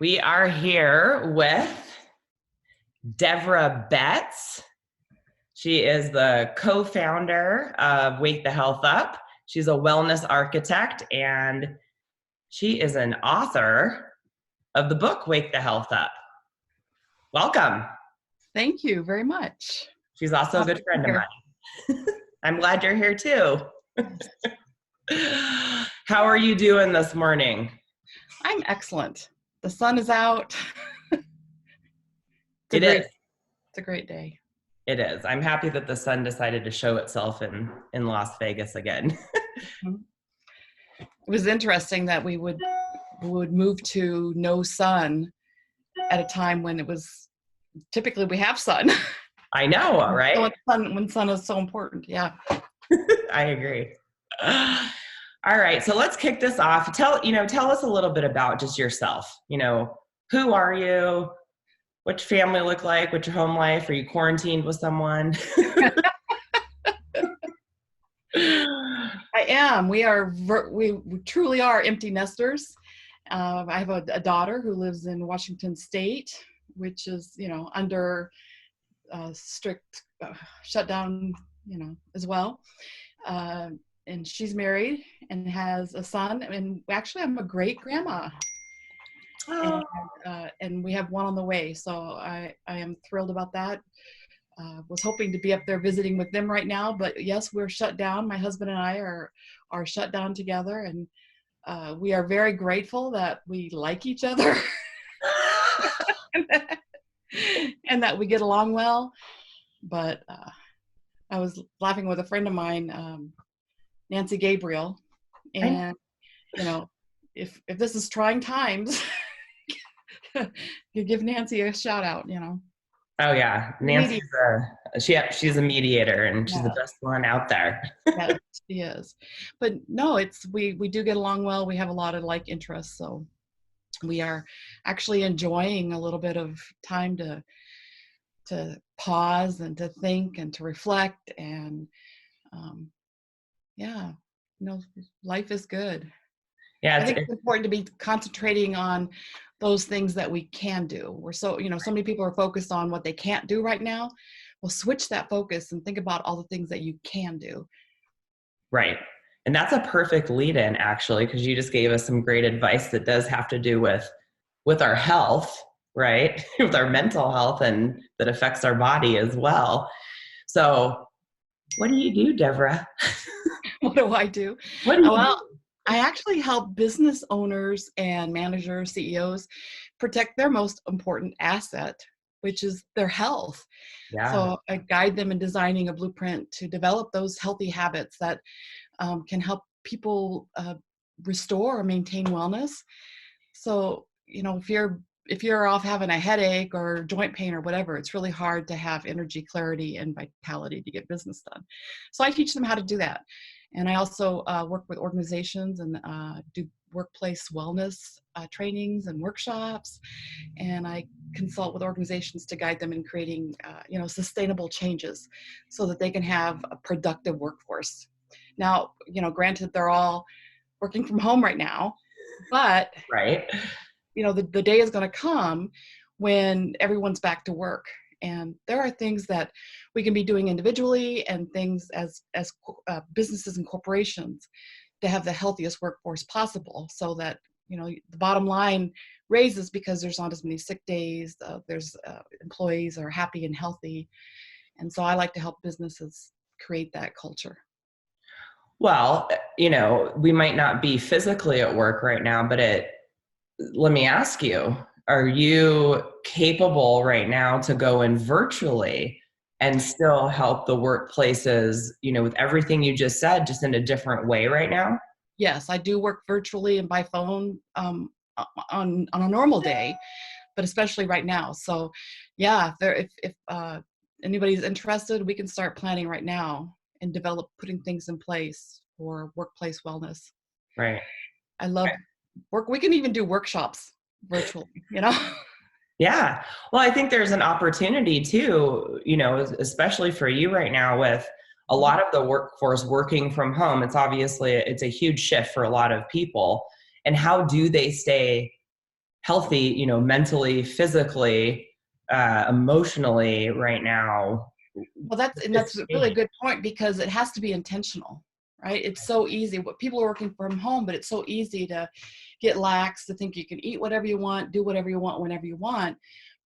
We are here with Devra Betts. She is the co-founder of Wake the Health Up. She's a wellness architect and she is an author of the book Wake the Health Up. Welcome. Thank you very much. She's also a good friend of mine. I'm glad you're here too. How are you doing this morning? I'm excellent. The sun is out. It's a great day. It is. I'm happy that the sun decided to show itself in Las Vegas again. It was interesting that we would move to no sun at a time when it was typically we have sun. I know, right? When sun is so important. Yeah. I agree. All right. So let's kick this off. Tell us a little bit about just yourself. Who are you? What's your family look like? What's your home life? Are you quarantined with someone? I am. We truly are empty nesters. I have a daughter who lives in Washington State, which is, under strict shutdown, as well. And she's married and has a son. And actually, I'm a great grandma. Oh. And we have one on the way. So I am thrilled about that. Was hoping to be up there visiting with them right now, but yes, we're shut down. My husband and I are shut down together, and we are very grateful that we like each other and that we get along well. But I was laughing with a friend of mine, Nancy Gabriel, and if this is trying times, you give Nancy a shout out, Oh yeah, Nancy's she's a mediator, and she's the best one out there. Yeah, she is. But no, we do get along well. We have a lot of like interests, so we are actually enjoying a little bit of time to pause and to think and to reflect, and life is good. Yeah, I think it's important to be concentrating on those things that we can do. We're so many people are focused on what they can't do right now. Well, switch that focus and think about all the things that you can do. Right. And that's a perfect lead in, actually, because you just gave us some great advice that does have to do with our health, right? With our mental health, and that affects our body as well. So what do you do, Devra? What do I do? What do you do? I actually help business owners and managers, CEOs, protect their most important asset, which is their health. Yeah. So I guide them in designing a blueprint to develop those healthy habits that can help people restore or maintain wellness. So, if you're off having a headache or joint pain or whatever, it's really hard to have energy, clarity, and vitality to get business done. So I teach them how to do that. And I also work with organizations and do workplace wellness trainings and workshops. And I consult with organizations to guide them in creating, sustainable changes so that they can have a productive workforce. Now, granted, they're all working from home right now, but right. The day is going to come when everyone's back to work. And there are things that we can be doing individually and things as businesses and corporations to have the healthiest workforce possible, so that, the bottom line raises because there's not as many sick days. There's employees are happy and healthy. And so I like to help businesses create that culture. Well, we might not be physically at work right now, but let me ask you, are you capable right now to go in virtually and still help the workplaces, with everything you just said, just in a different way right now? Yes, I do work virtually and by phone on a normal day, but especially right now. So yeah, if anybody's interested, we can start planning right now and putting things in place for workplace wellness. Right. I love work. We can even do workshops virtually, Yeah. Well, I think there's an opportunity too, especially for you right now with a lot of the workforce working from home. It's a huge shift for a lot of people. And how do they stay healthy, you know, mentally, physically, emotionally right now. Well, that's really a good point, because it has to be intentional, right? It's so easy. What people are working from home, but it's so easy to get lax, to think you can eat whatever you want, do whatever you want, whenever you want.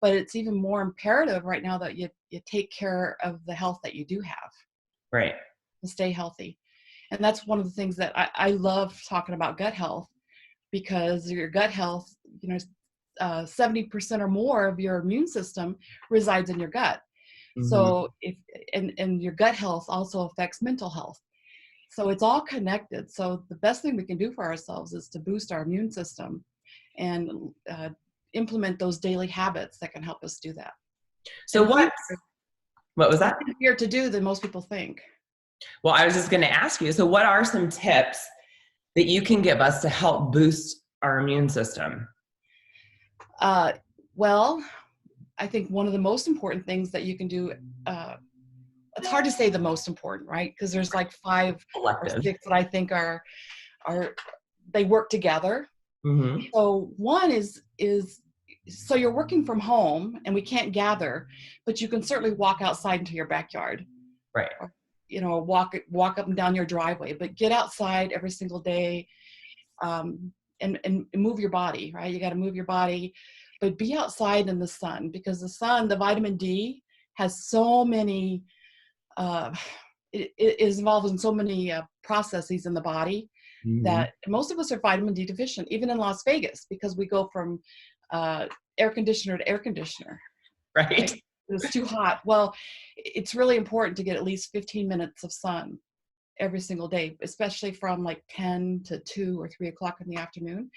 But it's even more imperative right now that you take care of the health that you do have, Right. to stay healthy. And that's one of the things that I love talking about gut health, because your gut health, 70% or more of your immune system resides in your gut. Mm-hmm. So and your gut health also affects mental health. So it's all connected. So the best thing we can do for ourselves is to boost our immune system and implement those daily habits that can help us do that. So And it's what was that? easier to do than most people think. Well, I was just going to ask you, so what are some tips that you can give us to help boost our immune system? Well, I think one of the most important things that you can do, it's hard to say the most important, right? Because there's like 5 or Elective. 6 that I think are they work together. Mm-hmm. So one is so you're working from home and we can't gather, but you can certainly walk outside into your backyard, Right. or, walk up and down your driveway, but get outside every single day, and move your body, right? You got to move your body, but be outside in the sun, because the sun, the vitamin D, has so many, uh, it is involved in so many processes in the body, Mm-hmm. that most of us are vitamin D deficient, even in Las Vegas, because we go from air conditioner to air conditioner, Right. right? It's too hot. Well, it's really important to get at least 15 minutes of sun every single day, especially from like 10 to 2 or 3 o'clock in the afternoon.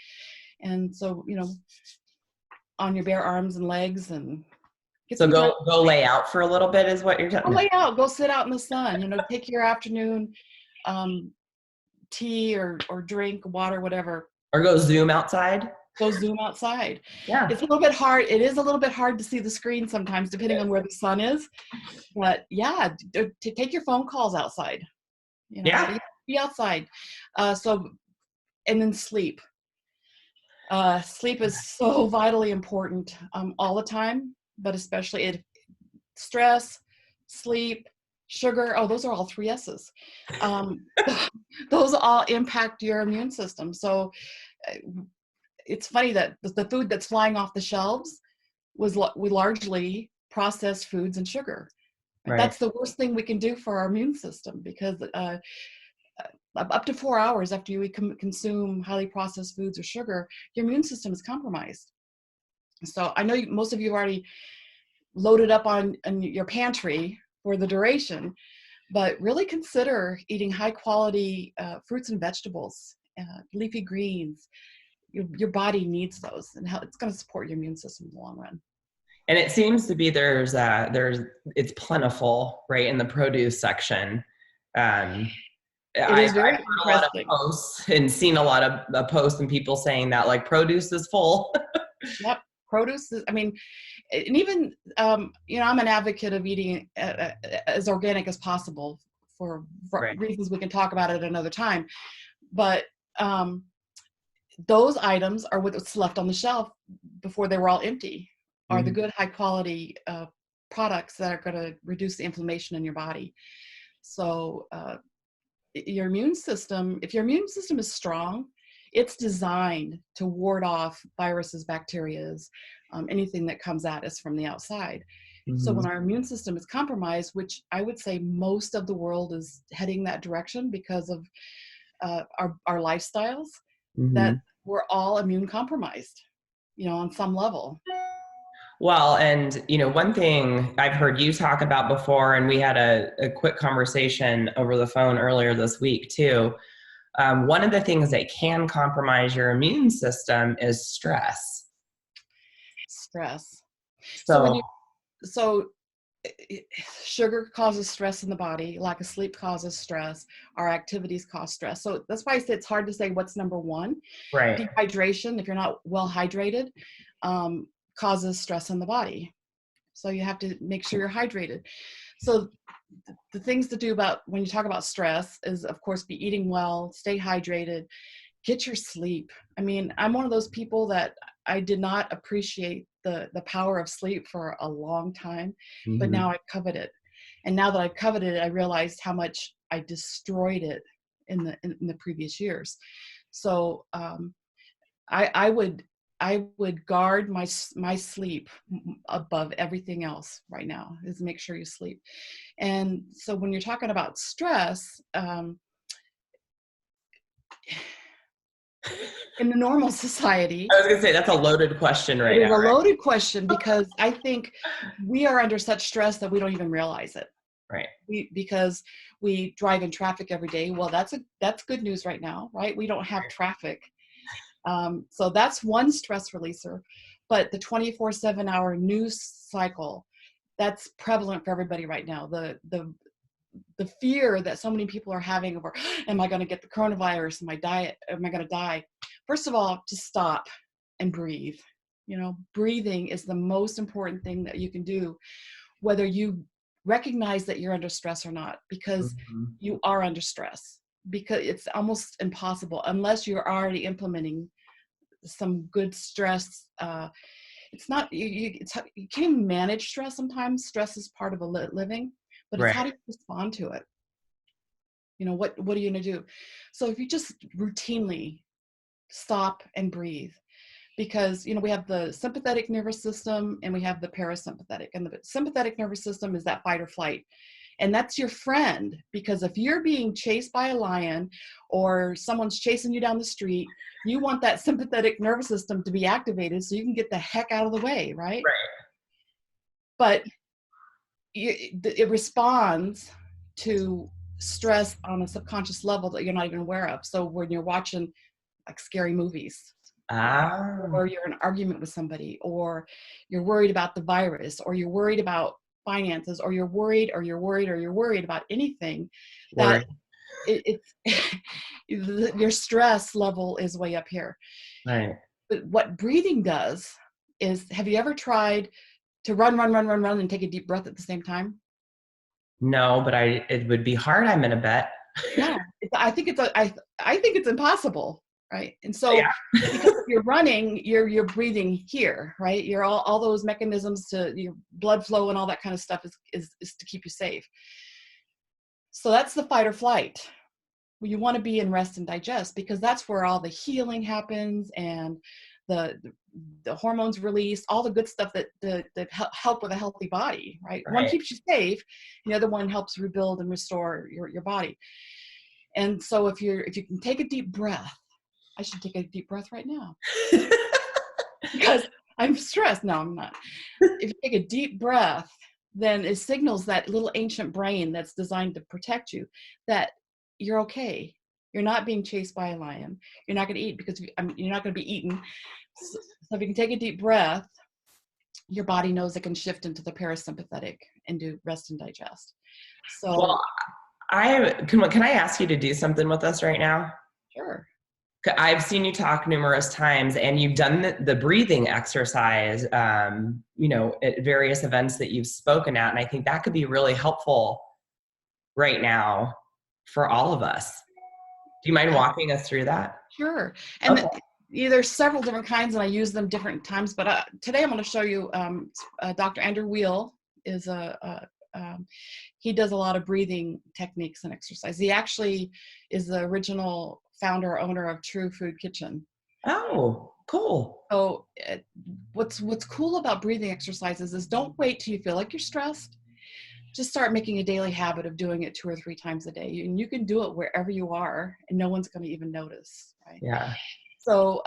And so, on your bare arms and legs, and get So some time. go lay out for a little bit is what you're Go telling me. lay out, go sit out in the sun, take your afternoon um, tea or drink water, whatever. Or go Zoom outside. Go Zoom outside. Yeah. It's a little bit hard. It is a little bit hard to see the screen sometimes, depending on where the sun is. But yeah, to take your phone calls outside. Yeah. Be outside. So, and then sleep. Sleep is so vitally important, all the time, but especially stress, sleep, sugar. Oh, those are all 3 S's. Um, those all impact your immune system. So uh, it's funny that the food that's flying off the shelves was largely processed foods and sugar. Right. That's the worst thing we can do for our immune system, because up to 4 hours after you consume highly processed foods or sugar, your immune system is compromised. So I know most of you have already loaded up on your pantry for the duration, but really consider eating high quality fruits and vegetables, leafy greens. Your body needs those, and it's going to support your immune system in the long run. And it seems to be it's plentiful, right, in the produce section. It is I've very heard a lot of interesting. posts and seen a lot of posts and people saying that like produce is full. Yep. Produce is, I mean, and even, I'm an advocate of eating as organic as possible for Right. reasons we can talk about at another time. But those items are what's left on the shelf before they were all empty, are the Mm-hmm. good, high quality products that are going to reduce the inflammation in your body. So your immune system, if your immune system is strong, it's designed to ward off viruses, bacteria, anything that comes at us from the outside. So Mm-hmm. when our immune system is compromised, which I would say most of the world is heading that direction because of our lifestyles, Mm-hmm. that we're all immune compromised, on some level. Well, and one thing I've heard you talk about before, and we had a quick conversation over the phone earlier this week too. One of the things that can compromise your immune system is stress. Stress. So So, so sugar causes stress in the body, lack of sleep causes stress, our activities cause stress. So that's why I say it's hard to say what's number one. right. Dehydration, if you're not well hydrated, causes stress in the body. So you have to make sure you're hydrated. So the things to do about when you talk about stress is, of course, be eating well, stay hydrated, get your sleep. I mean, I'm one of those people that I did not appreciate the power of sleep for a long time, but Mm-hmm. now I covet it. And now that I covet it, I realized how much I destroyed it in the previous years. So I would guard my sleep above everything else right now, is make sure you sleep. And so when you're talking about stress, in the normal society, I was gonna say that's a loaded question it right is now, a right? loaded question, because I think we are under such stress that we don't even realize it. Right. Because we drive in traffic every day. Well, that's good news right now, right? We don't have traffic. So that's one stress releaser. But the 24/7 hour news cycle, that's prevalent for everybody right now. The fear that so many people are having over, am I going to get the coronavirus? Am I going to die? First of all, just stop and breathe. Breathing is the most important thing that you can do, whether you recognize that you're under stress or not, because Mm-hmm. you are under stress, because it's almost impossible unless you're already implementing some good stress. It's not you can't manage stress. Sometimes stress is part of a living, but it's how Right. do you respond to it. What are you going to do? So if you just routinely stop and breathe, because we have the sympathetic nervous system and we have the parasympathetic, and the sympathetic nervous system is that fight or flight, and that's your friend, because if you're being chased by a lion or someone's chasing you down the street, you want that sympathetic nervous system to be activated so you can get the heck out of the way, right? Right. But it responds to stress on a subconscious level that you're not even aware of. So when you're watching like scary movies, Ah. or you're in an argument with somebody, or you're worried about the virus, or you're worried about finances, or you're worried about anything, that Word. it's your stress level is way up here. Right. But what breathing does is, have you ever tried to run and take a deep breath at the same time? No, but it would be hard, I'm gonna bet. Yeah, I think it's impossible, right? And so, Yeah. because if you're running, you're breathing here, right? You're all those mechanisms to your blood flow and all that kind of stuff is to keep you safe. So that's the fight or flight. Well, you want to be in rest and digest, because that's where all the healing happens, and the the hormones release, all the good stuff that help with a healthy body, right? One Right. keeps you safe, the other one helps rebuild and restore your body. And so if you can take a deep breath, I should take a deep breath right now because I'm stressed. No, I'm not. If you take a deep breath, then it signals that little ancient brain that's designed to protect you that you're okay. You're not being chased by a lion. You're not going to eat because you're not going to be eaten. So if you can take a deep breath, your body knows it can shift into the parasympathetic and do rest and digest. Well, So, can I ask you to do something with us right now? sure. I've seen you talk numerous times, and you've done the breathing exercise, at various events that you've spoken at, and I think that could be really helpful right now for all of us. Do you mind walking us through that? Sure. Okay. And there's several different kinds, and I use them different times. But today I'm going to show you. Dr. Andrew Weil is he does a lot of breathing techniques and exercise. He actually is the original founder owner of True Food Kitchen. Oh, cool. So what's cool about breathing exercises is, don't wait till you feel like you're stressed. Just start making a daily habit of doing it 2 or 3 times a day, and you can do it wherever you are, and no one's going to even notice, right? Yeah. So,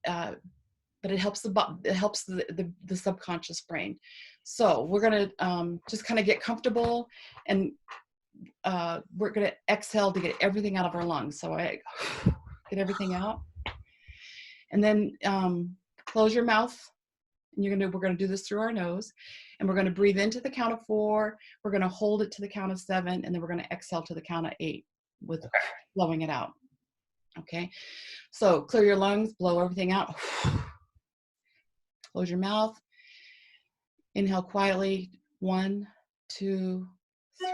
but it helps the subconscious brain. So we're gonna just kind of get comfortable, and we're gonna exhale to get everything out of our lungs. So I get everything out, and then close your mouth. And we're gonna do this through our nose, and we're gonna breathe into the count of 4. We're gonna hold it to the count of 7, and then we're gonna exhale to the count of 8 with blowing it out. Okay, so clear your lungs, blow everything out. Close your mouth. Inhale quietly. 1, 2,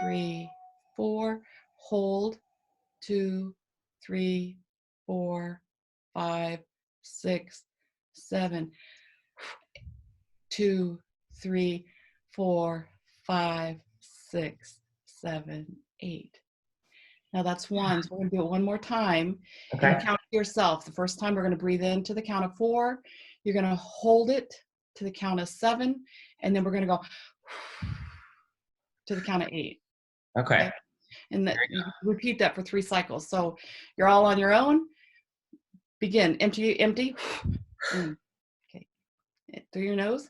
3, 4. Hold. 2, 3, 4, 5, 6, 7, 2, 3, 4, 5, 6, 7, 8. Now that's one. So we're going to do it one more time. Okay. And count to yourself. The first time we're going to breathe in to the count of 4. You're going to hold it to the count of 7. And then we're going to go to the count of 8. Okay. And that you repeat that for 3 cycles. So you're all on your own. Begin. Empty, empty. Okay. Through your nose.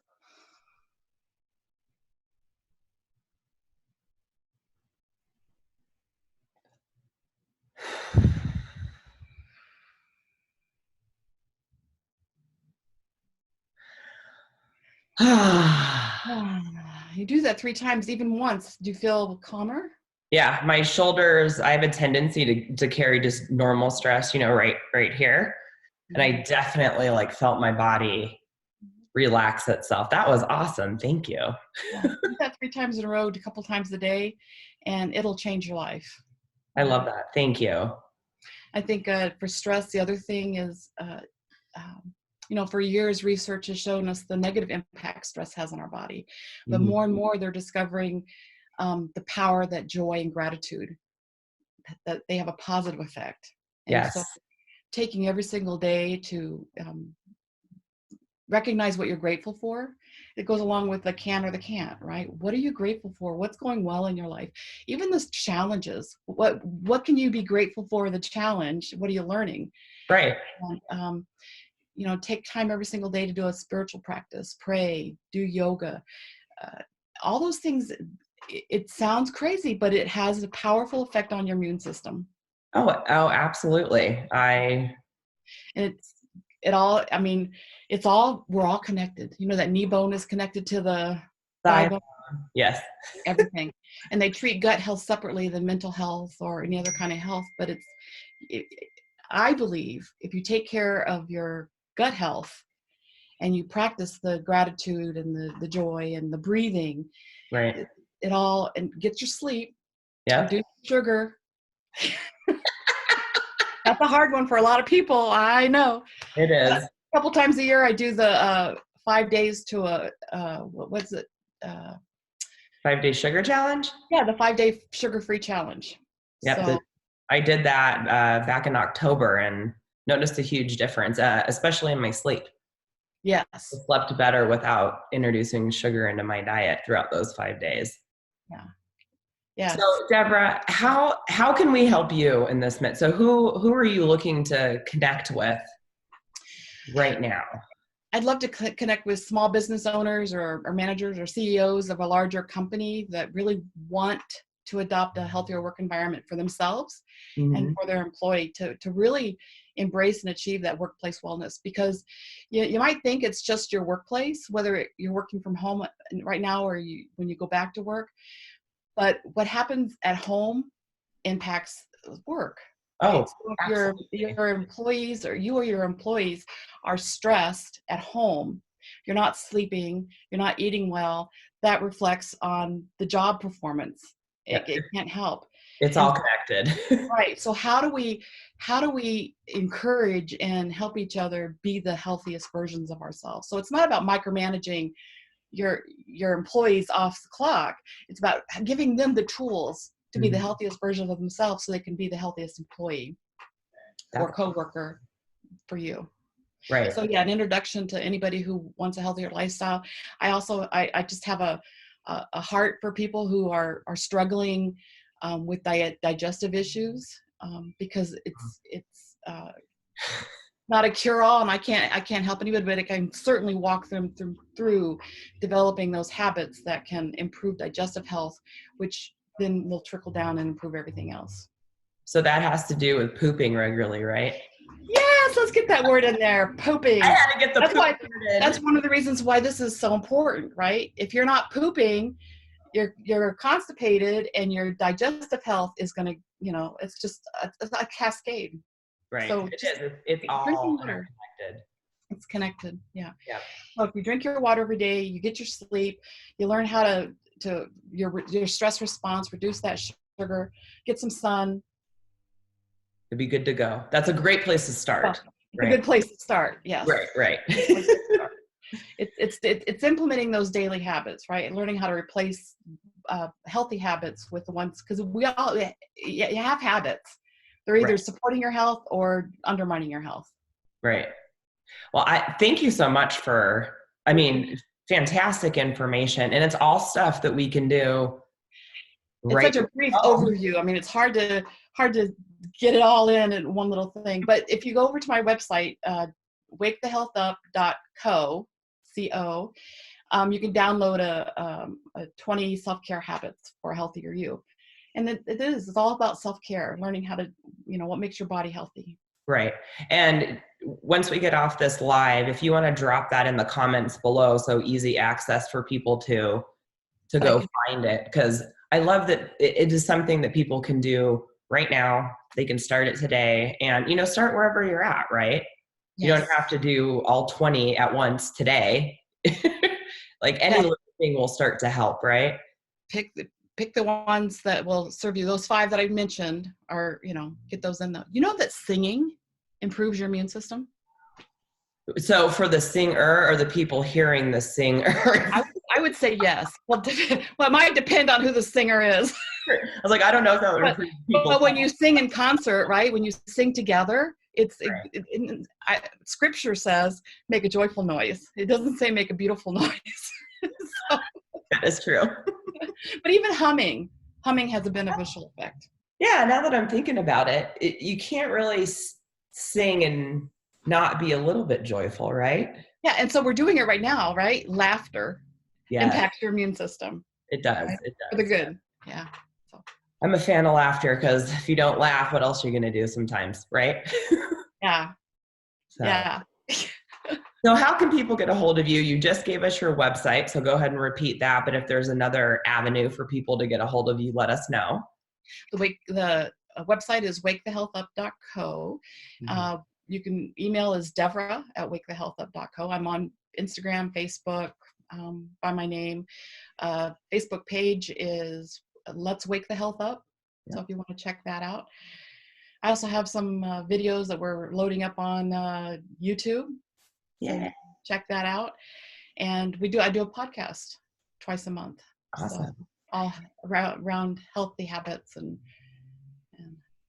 You do that 3 times, even once. Do you feel calmer? Yeah, my shoulders, I have a tendency to carry just normal stress, right here. And I definitely like felt my body relax itself. That was awesome. Thank you. Yeah, do that 3 times in a row, a couple times a day, and it'll change your life. I love that. Thank you. I think for stress, the other thing is, for years, research has shown us the negative impact stress has on our body. But more and more, they're discovering the power that joy and gratitude, that they have a positive effect. And yes. So taking every single day to recognize what you're grateful for. It goes along with the can or the can't, right? What are you grateful for? What's going well in your life? Even the challenges. What can you be grateful for? The challenge. What are you learning? Right. And, take time every single day to do a spiritual practice, pray, do yoga, all those things. It sounds crazy, but it has a powerful effect on your immune system. Oh, absolutely. We're all connected. You know that knee bone is connected to the thigh bone? Yes. Everything. And they treat gut health separately than mental health or any other kind of health. But I believe if you take care of your gut health and you practice the gratitude and the joy and the breathing, right, and get your sleep, reduce sugar. That's a hard one for a lot of people. I know. It is. A couple times a year, I do the 5 days to what's it? 5-day sugar challenge? Yeah, the 5-day sugar-free challenge. Yep. So, I did that back in October and noticed a huge difference, especially in my sleep. Yes. I slept better without introducing sugar into my diet throughout those 5 days. Yeah. Yeah. So, Devra, how can we help you in this midst? So who are you looking to connect with right now? I'd love to connect with small business owners or managers or CEOs of a larger company that really want to adopt a healthier work environment for themselves and for their employee to really embrace and achieve that workplace wellness. Because you might think it's just your workplace, whether you're working from home right now or when you go back to work. But what happens at home impacts work. Right? Oh, so if your employees or your employees are stressed at home, you're not sleeping, you're not eating well, that reflects on the job performance. It can't help. It's all connected. Right. So how do we encourage and help each other be the healthiest versions of ourselves? So it's not about micromanaging your employees off the clock. It's about giving them the tools to be the healthiest version of themselves so they can be the healthiest employee or coworker for you. Right. So yeah, an introduction to anybody who wants a healthier lifestyle. I just have a heart for people who are struggling with digestive issues because it's not a cure-all, and I can't help anybody, but I can certainly walk them through developing those habits that can improve digestive health, which then will trickle down and improve everything else. So that has to do with pooping regularly, right? Yes, let's get that word in there. Pooping. I had to get the poop word in. That's one of the reasons why this is so important, right? If you're not pooping, you're constipated, and your digestive health is going to, it's just a cascade. Right. So it's all connected. It's connected. Yeah. So if you drink your water every day, you get your sleep, you learn how to your stress response, reduce that sugar, get some sun. It'd be good to go. That's a great place to start. It's a good place to start. Yes. Right. It's implementing those daily habits, right? And learning how to replace healthy habits with the ones, because we all, you have habits. They're either supporting your health or undermining your health. Right. Well, I thank you so much for, I mean, fantastic information. And it's all stuff that we can do It's right. such a brief overview. I mean, it's hard to get it all in one little thing. But if you go over to my website, wakethehealthup.co, C-O, you can download a 20 self-care habits for a healthier you. And it's all about self-care, learning how to, what makes your body healthy. Right. And once we get off this live, if you want to drop that in the comments below, so easy access for people to go find it, because I love that it is something that people can do right now. They can start it today and, start wherever you're at, right? Yes. You don't have to do all 20 at once today. Like any little thing will start to help, right? Pick the ones that will serve you. Those 5 that I mentioned are, get those in. That singing improves your immune system? So for the singer or the people hearing the singer? I would say yes. Well, it might depend on who the singer is. I was like, I don't know if that would improve people. But when you sing in concert, right? When you sing together, Scripture says, make a joyful noise. It doesn't say make a beautiful noise. So, that is true. But even humming has a beneficial effect. Yeah, now that I'm thinking about it, you can't really sing and not be a little bit joyful, right? Yeah, and so we're doing it right now, right? Laughter impacts your immune system. It does. Right? It does. For the good. Yeah. So. I'm a fan of laughter because if you don't laugh, what else are you going to do sometimes, right? Yeah. So. Yeah. So how can people get a hold of you? You just gave us your website, so go ahead and repeat that. But if there's another avenue for people to get a hold of you, let us know. The website is wakethehealthup.co. Mm-hmm. You can email is Devra at wakethehealthup.co. I'm on Instagram, Facebook, by my name. Facebook page is Let's Wake the Health Up. Yeah. So if you want to check that out. I also have some videos that we're loading up on YouTube. Yeah. So check that out. And I do a podcast twice a month. Awesome. So all around healthy habits and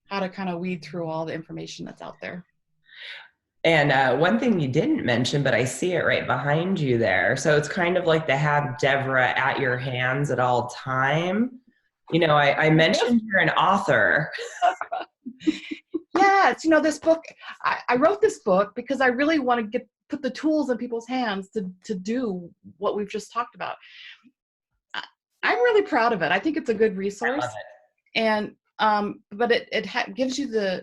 how to kind of weed through all the information that's out there. And one thing you didn't mention, but I see it right behind you there. So it's kind of like to have Devra at your hands at all time. I mentioned you're an author. Yes, this book, I wrote this book because I really want to put the tools in people's hands to do what we've just talked about. I'm really proud of it. I think it's a good resource. And but it gives you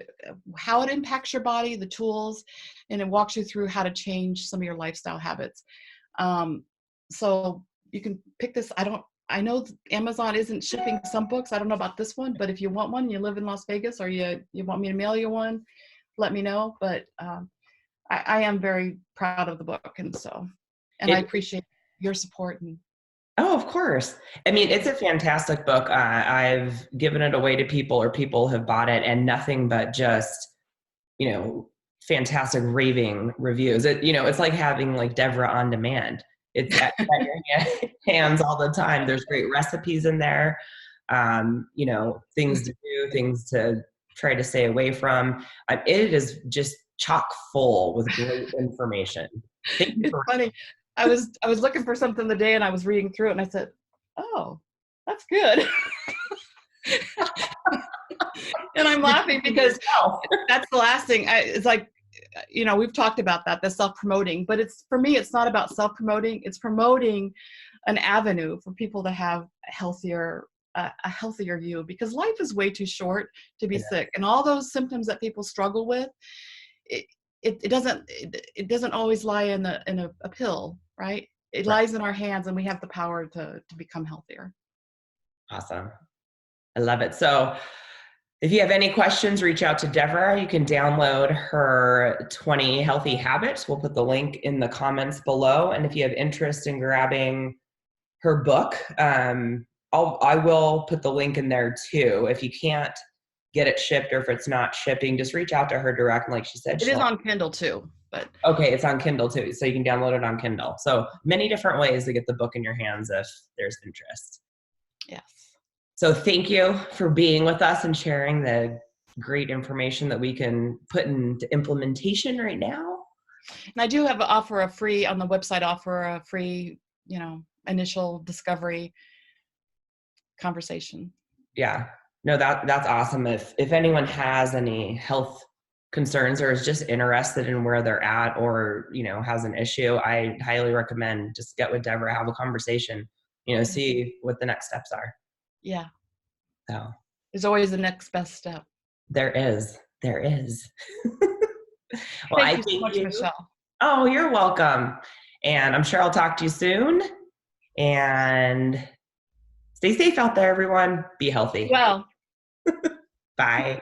how it impacts your body, the tools, and it walks you through how to change some of your lifestyle habits. So you can pick this. I know Amazon isn't shipping some books. I don't know about this one, but if you want one, you live in Las Vegas, or you want me to mail you one, let me know. But I am very proud of the book, and I appreciate your support. Oh, of course. I mean, it's a fantastic book. I've given it away to people, or people have bought it, and nothing but just, fantastic raving reviews. It's like having like Devra on demand. It's at your hands all the time. There's great recipes in there, things to do, things to try to stay away from. It is just chock full with great information. It's funny. I was looking for something today, and I was reading through it, and I said, "Oh, that's good." And I'm laughing because that's the last thing. It's like, we've talked about that, the self-promoting, but for me, it's not about self-promoting. It's promoting an avenue for people to have a healthier you, because life is way too short to be sick, and all those symptoms that people struggle with, it doesn't always lie in a pill, right? It lies in our hands, and we have the power to become healthier. Awesome. I love it. So if you have any questions, reach out to Devra. You can download her 20 healthy habits. We'll put the link in the comments below. And if you have interest in grabbing her book, I will put the link in there too. If you can't get it shipped, or if it's not shipping, just reach out to her direct. Like she said, it is on Kindle too, but okay, it's on Kindle too, so you can download it on Kindle. So many different ways to get the book in your hands if there's interest. yes. So thank you for being with us and sharing the great information that we can put into implementation right now. And I do have on the website, offer a free, initial discovery conversation. Yeah, no, that's awesome. If anyone has any health concerns or is just interested in where they're at, or has an issue, I highly recommend just get with Devra, have a conversation, see what the next steps are. Yeah. So there's always the next best step. There is. Well, Thank you so much, Michelle. Oh, you're welcome. And I'm sure I'll talk to you soon. And stay safe out there, everyone. Be healthy. Well. Bye.